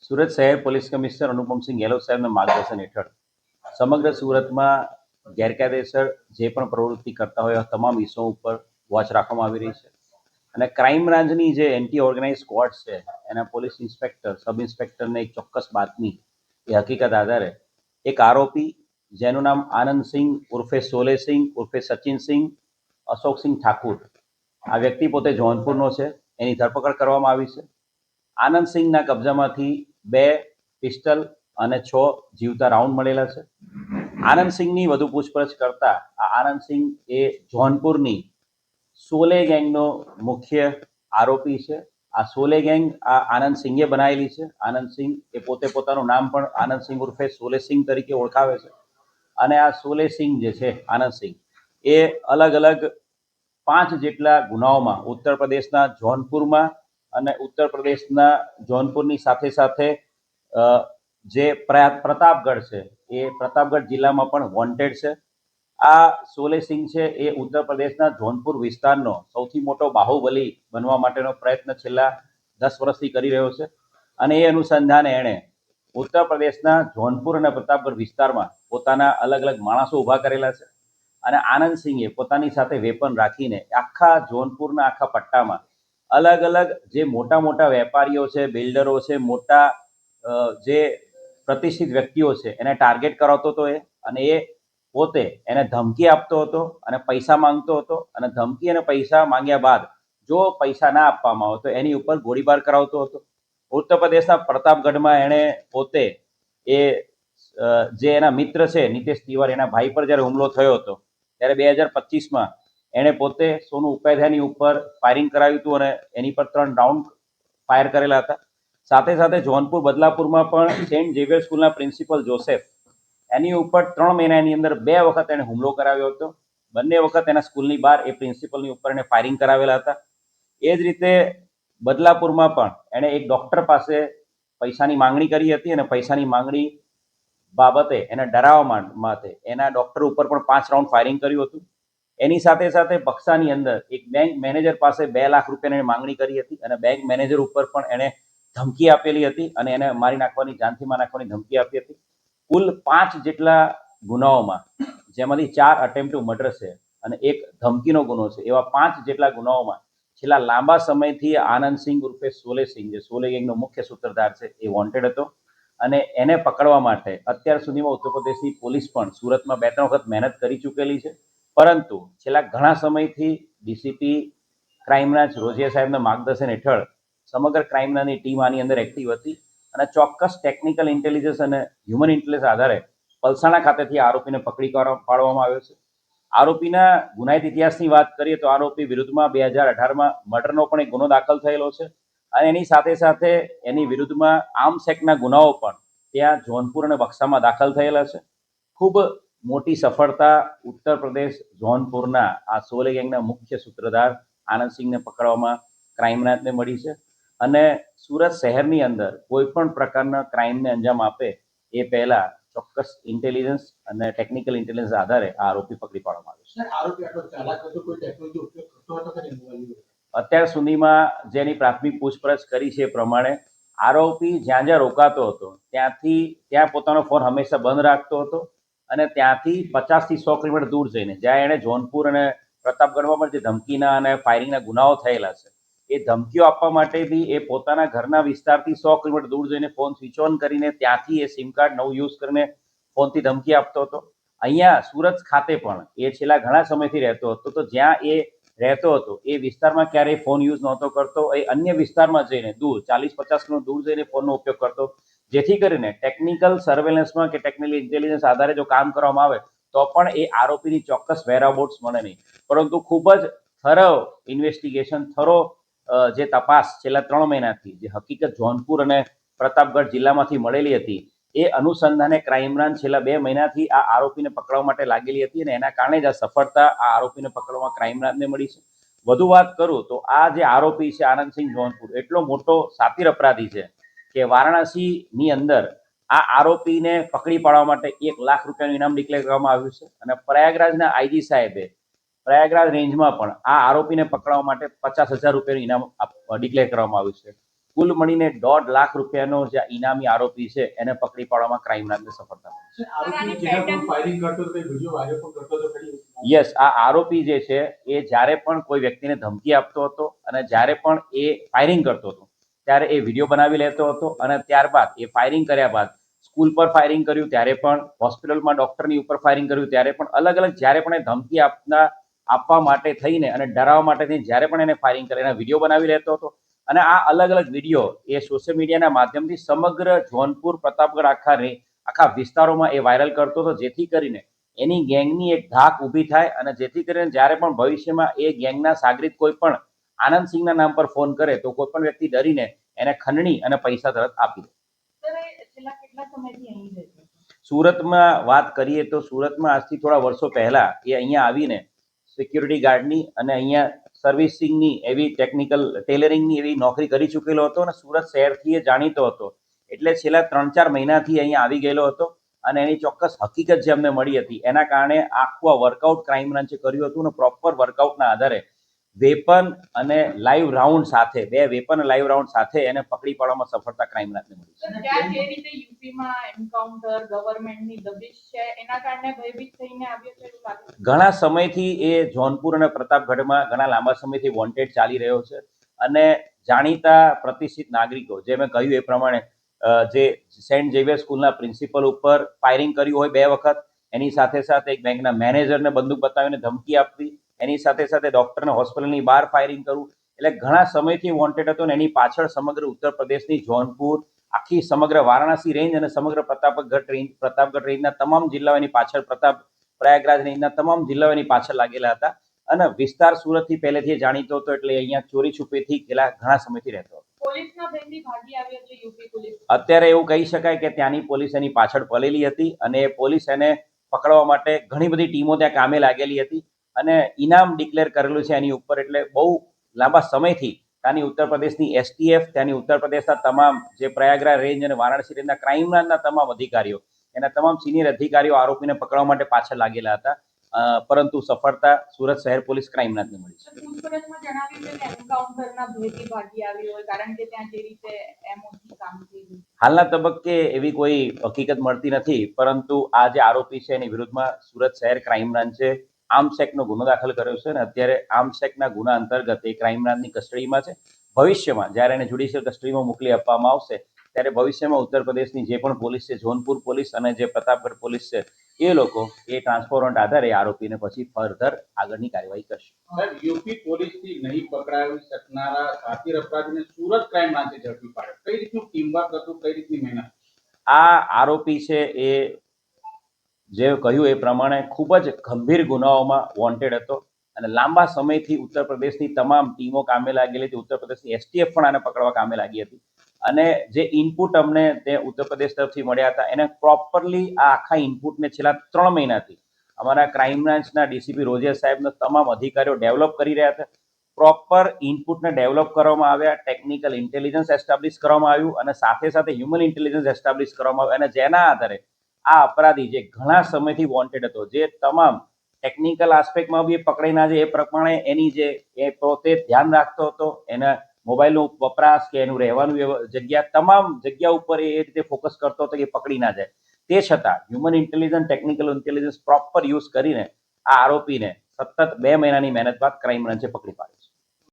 સુરત શહેર police commissioner Anupamsinh Gehlot સાહેબના માર્ગદર્શન હેઠળ સમગ્ર સુરતમાં ગેરકાયદેસર જે પણ પ્રવૃત્તિ કરતા હોય તમામ વિષયો ઉપર વોચ રાખવામાં આવી રહી છે અને ક્રાઇમ બ્રાન્ચની જે એન્ટી ઓર્ગેનાઇઝ સ્ક્વોડ છે એના પોલીસ ઇન્સ્પેક્ટર સબ ઇન્સ્પેક્ટરને એક ચોક્કસ બાતમી એ હકીકત આધારે એક આરોપી જેનું નામ આનંદસિંહ ઉર્ફે સોલેસિંહ ઉર્ફે સચિનસિંહ અશોકસિંહ ઠાકુર, આ વ્યક્તિ પોતે જોનપુરનો છે, એની ધરપકડ કરવામાં આવી છે. આનંદસિંહના કબજામાંથી 2 પિસ્ટલ અને 6 જીવતા રાઉન્ડ મળેલા છે. આનંદસિંહની વધુ પૂછપરછ કરતા આ આનંદસિંહ એ જોનપુરની સોલે ગેંગનો મુખ્ય આરોપી છે. આ સોલે ગેંગ આ આનંદસિંહે બનાવેલી છે. આનંદસિંહ એ પોતે પોતાનું નામ પણ આનંદસિંહ ઉર્ફે સોલેસિંહ તરીકે ઓળખાવે છે અને આ સોલેસિંહ જે છે આનંદસિંહ એ અલગ અલગ 5 જેટલા ગુનાઓમાં ઉત્તર પ્રદેશના જોનપુરમાં અને ઉત્તર પ્રદેશના જોનપુરની સાથે સાથે જે પ્રતાપગઢ છે એ પ્રતાપગઢ જિલ્લામાં પણ વોન્ટેડ છે. આ સોલેસિંહ છે એ ઉત્તર પ્રદેશના જોનપુર વિસ્તારનો સૌથી મોટો બાહુબલી બનવા માટેનો પ્રયત્ન છેલ્લા 10 વર્ષથી કરી રહ્યો છે અને એ અનુસંધાને એણે ઉત્તર પ્રદેશના જોનપુર અને પ્રતાપગઢ વિસ્તારમાં પોતાના અલગ અલગ માણસો ઊભા કરેલા છે અને આનંદસિંહે પોતાની સાથે વેપન રાખીને આખા જોનપુરના આખા પટ્ટામાં અલગ અલગ જે મોટા મોટા વેપારીઓ છે, બિલ્ડરો છે, મોટા જે પ્રતિષ્ઠિત વ્યક્તિઓ છે એને ટાર્ગેટ કરાવતો હતો અને એ પોતે એને ધમકી આપતો હતો અને પૈસા માંગતો હતો અને ધમકી અને પૈસા માંગ્યા બાદ જો પૈસા ના આપવામાં આવે તો એની ઉપર ગોળીબાર કરાવતો હતો. ઉત્તર પ્રદેશના પ્રતાપગઢમાં એણે પોતે એ જે એના મિત્ર છે નીતેશ તિવારી, એના ભાઈ પર જ્યારે હુમલો થયો હતો ત્યારે 2025માં એણે પોતે સોનુ ઉપાધ્યાયની ઉપર ફાયરિંગ કરાવ્યું હતું અને એની પર 3 રાઉન્ડ ફાયર કરેલા હતા. સાથે સાથે જોનપુર બદલાપુરમાં પણ સેન્ટ ઝેવિયર સ્કૂલના પ્રિન્સિપલ જોસેફ એની ઉપર 3 મહિનાની અંદર 2 વખત એણે હુમલો કરાવ્યો હતો. બંને વખત એના સ્કૂલની બહાર એ પ્રિન્સિપલની ઉપર એણે ફાયરિંગ કરાવેલા હતા. એ જ રીતે બદલાપુરમાં પણ એણે એક ડૉક્ટર પાસે પૈસાની માંગણી કરી હતી અને પૈસાની માંગણી બાબતે એને ડરાવવા માટે એના ડૉક્ટર ઉપર પણ 5 રાઉન્ડ ફાયરિંગ કર્યું હતું. એની સાથે સાથે બક્સાની અંદર એક બેંક મેનેજર પાસે 2 લાખ રૂપિયાની માંગણી કરી હતી અને બેંક મેનેજર ઉપર પણ એણે ધમકી આપેલી હતી અને એને મારી નાખવાની, જાનથી મારી નાખવાની ધમકી આપી હતી. કુલ 5 જેટલા ગુનાઓમાં, જેમાંથી 4 અટેમ્પ્ટ ટુ મર્ડર છે અને 1 ધમકીનો ગુનો છે, એવા 5 જેટલા ગુનાઓમાં છેલ્લા લાંબા સમયથી આનંદસિંહ ઉર્ફે સોલેસિંહ, જે સોલે ગેંગનો મુખ્ય સૂત્રધાર છે, એ વોન્ટેડ હતો અને એને પકડવા માટે અત્યાર સુધીમાં ઉત્તર પ્રદેશની પોલીસ પણ સુરતમાં 2-3 વખત મહેનત કરી ચૂકેલી છે. પરંતુ છેલ્લા ઘણા સમયથી ડીસીપી ક્રાઇમ બ્રાન્ચ રોઝિયા સાહેબના માર્ગદર્શન હેઠળ સમગ્ર ક્રાઇમ બ્રાન્ચની ટીમ આની અંદર એક્ટિવ હતી અને ચોક્કસ ટેકનિકલ ઇન્ટેલિજન્સ અને હ્યુમન ઇન્ટેલિજન્સ આધારે પલસાણા ખાતેથી આરોપીને પકડી પાડવામાં આવ્યો છે. આરોપીના ગુનાહિત ઇતિહાસની વાત કરીએ તો આરોપી વિરુદ્ધમાં 2018માં મર્ડરનો પણ એક ગુનો દાખલ થયેલો છે અને એની સાથે સાથે એની વિરુદ્ધમાં આર્મ્સ એક્ટના ગુનાઓ પણ ત્યાં જોનપુર અને બક્સામાં દાખલ થયેલા છે. ખૂબ મોટી સફળતા ઉત્તર પ્રદેશ જોનપુરના આ સોલે ગેંગના મુખ્ય સૂત્રધાર આનંદસિંહને પકડવામાં ક્રાઇમ બ્રાન્ચને મળી છે અને સુરત શહેરની અંદર કોઈ પણ પ્રકારના ક્રાઇમને અંજામ આપે એ પહેલા ચોક્કસ ઇન્ટેલિજન્સ અને ટેકનિકલ ઇન્ટેલિજન્સ આધારે આ આરોપી પકડી પાડવામાં આવ્યો છે. અત્યાર સુધીમાં જેની પ્રાથમિક પૂછપરછ કરી છે એ પ્રમાણે આરોપી જ્યાં જ્યાં રોકાતો હતો ત્યાં પોતાનો ફોન હંમેશા બંધ રાખતો હતો અને ત્યાંથી 50થી 100 કિલોમીટર દૂર જઈને જ્યાં એણે જોનપુર અને પ્રતાપગઢમાં પણ જે ધમકીના અને ફાયરિંગના ગુનાઓ થયેલા છે એ ધમકીઓ આપવા માટે બી એ પોતાના ઘરના વિસ્તારથી 100 કિલોમીટર દૂર જઈને ફોન સ્વિચ ઓન કરીને ત્યાંથી એ સિમ કાર્ડ નવું યુઝ કરીને ફોનથી ધમકી આપતો હતો. અહીંયા સુરત ખાતે પણ એ છેલ્લા ઘણા સમયથી રહેતો હતો, તો જ્યાં એ રહેતો હતો એ વિસ્તારમાં ક્યારેય ફોન યુઝ નહોતો કરતો. એ અન્ય વિસ્તારમાં જઈને દૂર 40-50 કિલોમીટર દૂર જઈને ફોનનો ઉપયોગ કરતો, જેથી કરીને ટેકનિકલ સર્વેલન્સમાં કે ટેકનિકલ ઇન્ટેલિજન્સ આધારે જો કામ કરવામાં આવે તો પણ એ આરોપીની ચોક્કસ વેરાબોટ્સ મળે નહીં. પરંતુ ખૂબ જ થરો ઇન્વેસ્ટિગેશન, થરો જે તપાસ છેલ્લા 3 મહિનાથી જે હકીકત જોનપુર અને પ્રતાપગઢ જિલ્લામાંથી મળેલી હતી એ અનુસંધાને ક્રાઇમ બ્રાન્ચ છેલ્લા 2 મહિનાથી આ આરોપીને પકડવા માટે લાગેલી હતી અને એના કારણે જ આ સફળતા આ આરોપીને પકડવામાં ક્રાઇમ બ્રાન્ચને મળી છે. વધુ વાત કરું તો આ જે આરોપી છે આનંદસિંહ જોનપુર એટલો મોટો સાતીર અપરાધી છે કે વારાણસીની અંદર આ આરોપીને પકડી પાડવા માટે 1 લાખ રૂપિયાનું ઇનામ ડિક્લેર કરવામાં આવ્યું છે અને પ્રયાગરાજના આઈજી સાહેબે પ્રયાગરાજ રેન્જમાં પણ આ આરોપીને પકડવા માટે 50,000 રૂપિયાનું ઇનામ ડિક્લેર કરવામાં આવ્યું છે. કુલ મળીને 1.5 લાખ રૂપિયાનો જે ઇનામી આરોપી છે એને પકડી પાડવામાં ક્રાઇમ બ્રાન્ચને સફળતા મળી. આરોપી જેના પર ફાયરિંગ કરતો હતો, વિડીયો વાયરલ પણ કરતો હતો ખરી? યસ, આ આરોપી જે છે એ જ્યારે પણ કોઈ વ્યક્તિને ધમકી આપતો હતો અને જ્યારે પણ એ ફાયરિંગ કરતો હતો ત્યારે એ વિડીયો બનાવી લેતો હતો અને ત્યારબાદ એ ફાયરિંગ કર્યા બાદ સ્કૂલ પર ફાયરિંગ કર્યું ત્યારે પણ, હોસ્પિટલમાં ડોક્ટરની ઉપર ફાયરિંગ કર્યું ત્યારે પણ, અલગ અલગ જ્યારે પણ એ ધમકી આપવા માટે થઈને અને ડરાવવા માટે થઈને જ્યારે પણ એને ફાયરિંગ કરે એના વિડીયો બનાવી લેતો હતો. અને આ અલગ અલગ વિડીયો એ સોશિયલ મીડિયાના માધ્યમથી સમગ્ર જોનપુર, પ્રતાપગઢ આખા વિસ્તારોમાં એ વાયરલ કરતો હતો, જેથી કરીને એની ગેંગની એક ધાક ઊભી થાય અને જેથી કરીને જ્યારે પણ ભવિષ્યમાં એ ગેંગના સાગરીત કોઈ પણ આનંદસિંહના નામ પર ફોન કરે તો કોઈ પણ વ્યક્તિ ડરીને એને ખંડણી અને પૈસા તરત આપી દે. સુરતમાં વાત કરીએ તો સુરતમાં આજથી થોડા વર્ષો પહેલા એ અહીંયા આવીને સિક્યુરિટી ગાર્ડની અને અહીંયા સર્વિસિંગની એવી ટેકનિકલ ટેલરિંગની એવી નોકરી કરી ચૂકેલો હતો અને સુરત શહેરથી એ જાણીતો હતો. એટલે છેલ્લા 3-4 મહિનાથી અહીંયા આવી ગયેલો હતો અને એની ચોક્કસ હકીકત જે અમને મળી હતી એના કારણે આખું આ વર્કઆઉટ ક્રાઇમ બ્રાન્ચે કર્યું હતું અને પ્રોપર વર્કઆઉટના આધારે વેપન અને લાઈવ રાઉન્ડ સાથે, 2 વેપન અને લાઈવ રાઉન્ડ સાથે એને પકડી પાડવામાં સફળતા ક્રાઇમ બ્રાન્ચને મળી છે. ત્યાં જે રીતે યુપીમાં એન્કાઉન્ટર ગવર્નમેન્ટની દબિશ છે એના કારણે ભયભીત થઈને આવ્યો છે એવું લાગે છે. ઘણા સમયથી એ જોનપુર અને પ્રતાપગઢમાં ઘણા લાંબા સમયથી વોન્ટેડ ચાલી રહ્યો છે અને જાણીતા પ્રતિષ્ઠિત નાગરિકો, જે મેં કહ્યું એ પ્રમાણે, જે સેન્ટ ઝેવિયર સ્કૂલના પ્રિન્સિપલ ઉપર ફાયરિંગ કર્યું હોય 2 વખત, એની સાથે સાથે એક બેંકના મેનેજરને બંદૂક બતાવીને ધમકી આપવી, એની સાથે સાથે ડોક્ટરને હોસ્પિટલની બહાર ફાયરિંગ કરવું. એટલે ઘણા સમયથી વોન્ટેડ હતો ને એની પાછળ સમગ્ર ઉત્તર પ્રદેશની જોનપુર, આખી સમગ્ર વારાણસી રેન્જ અને સમગ્ર પ્રતાપગઢ રેન્જના તમામ જિલ્લાઓ એની પાછળ, પ્રયાગરાજ રેન્જના તમામ જિલ્લાઓ એની પાછળ લાગેલા હતા અને વિસ્તાર સુરતથી પહેલેથી જાણીતો હતો એટલે અહીંયા ચોરી છુપેથી ઘણા સમયથી રહેતો હતો. પોલીસના ભયથી ભાગી આવ્યો છે યુપી પોલીસ. અત્યારે એવું કહી શકાય કે ત્યાંની પોલીસ એની પાછળ પલેલી હતી અને પોલીસ એને પકડવા માટે ઘણી બધી ટીમો ત્યાં કામે લાગેલી હતી અને ઇનામ ડિક્લેર કરેલું છે એની ઉપર. એટલે બહુ લાંબા સમયથી ત્યાંની ઉત્તર પ્રદેશની એસટીએફ, ત્યાંની ઉત્તર પ્રદેશના તમામ જે પ્રયાગરાજ રેન્જ અને વારાણસી રેન્જના ક્રાઇમ બ્રાન્ચના તમામ અધિકારીઓ, એના તમામ સિનિયર અધિકારીઓ આરોપીને પકડવા માટે પાછળ લાગેલા હતા, પરંતુ સફળતા સુરત શહેર પોલીસ ક્રાઇમ બ્રાન્ચને મળી છે. પૂછપરછમાં જણાવ્યું છે કે એન્કાઉન્ટરના ભયથી ભાગી આવ્યો હોય કારણ કે ત્યાં જે રીતે એમઓથી કામ થઈ ગયું. હાલના તબક્કે એવી કોઈ હકીકત મળતી નથી, પરંતુ આ જે આરોપી છે એની વિરુદ્ધમાં સુરત શહેર ક્રાઇમ બ્રાન્ચે આર્મ્સ એક્ટનો ગુનો દાખલ કર્યો છે અને અત્યારે આર્મ્સ એક્ટના ગુના અંતર્ગત એ ક્રાઇમ બ્રાન્ચની કસ્ટડીમાં છે. ભવિષ્યમાં જ્યારે એને જ્યુડિશિયલ કસ્ટડીમાં મોકલી આપવામાં આવશે ત્યારે ભવિષ્યમાં ઉત્તર પ્રદેશની જે પણ પોલીસ છે, જોનપુર પોલીસ અને જે પ્રતાપગઢ પોલીસ છે, એ લોકો એ ટ્રાન્સપોરન્ટ આધારે આરોપીને પછી ફર્ધર આગળની કાર્યવાહી કરશે. યુપી પોલીસથી નહીં પકડાવી શકનારા સાથી અપરાધીને સુરત ક્રાઇમ બ્રાન્ચે ઝડપી પાડ્યો. કઈ રીતનું ટીમવર્ક હતું, કઈ રીતની મહેનત? આ આરોપી છે એ જે કહ્યું એ પ્રમાણે ખૂબ જ ગંભીર ગુનાઓમાં વોન્ટેડ હતો અને લાંબા સમયથી ઉત્તર પ્રદેશની તમામ ટીમો કામે લાગેલી હતી. ઉત્તર પ્રદેશની એસટીએફ પણ આને પકડવા કામે લાગી હતી અને જે ઇનપુટ અમને તે ઉત્તર પ્રદેશ તરફથી મળ્યા હતા એને પ્રોપરલી આ આખા ઇનપુટને છેલ્લા 3 મહિનાથી અમારા ક્રાઇમ બ્રાન્ચના ડીસીપી રોજિયા સાહેબના તમામ અધિકારીઓ ડેવલપ કરી રહ્યા હતા. પ્રોપર ઇનપુટને ડેવલપ કરવામાં આવ્યા, ટેકનિકલ ઇન્ટેલિજન્સ એસ્ટાબ્લિશ કરવામાં આવ્યું અને સાથે સાથે હ્યુમન ઇન્ટેલિજન્સ એસ્ટાબ્લિશ કરવામાં આવ્યું અને જેના આધારે આ અપરાધી જે ઘણા સમયથી વોન્ટેડ હતો, જે તમામ ટેકનિકલ આસ્પેક્ટમાં બી પકડાઈ ના જાય એ પ્રમાણે એની જે એ પોતે ધ્યાન રાખતો હતો, એના મોબાઈલનો વપરાશ કે એનું રહેવાનું જગ્યા, તમામ જગ્યા ઉપર એ રીતે ફોકસ કરતો હતો કે પકડી ના જાય. તે છતાં human intelligence, technical intelligence proper use કરીને આ આરોપીને સતત 2 મહિનાની મહેનત બાદ ક્રાઇમ બ્રાન્ચે પકડી પાડ્યો.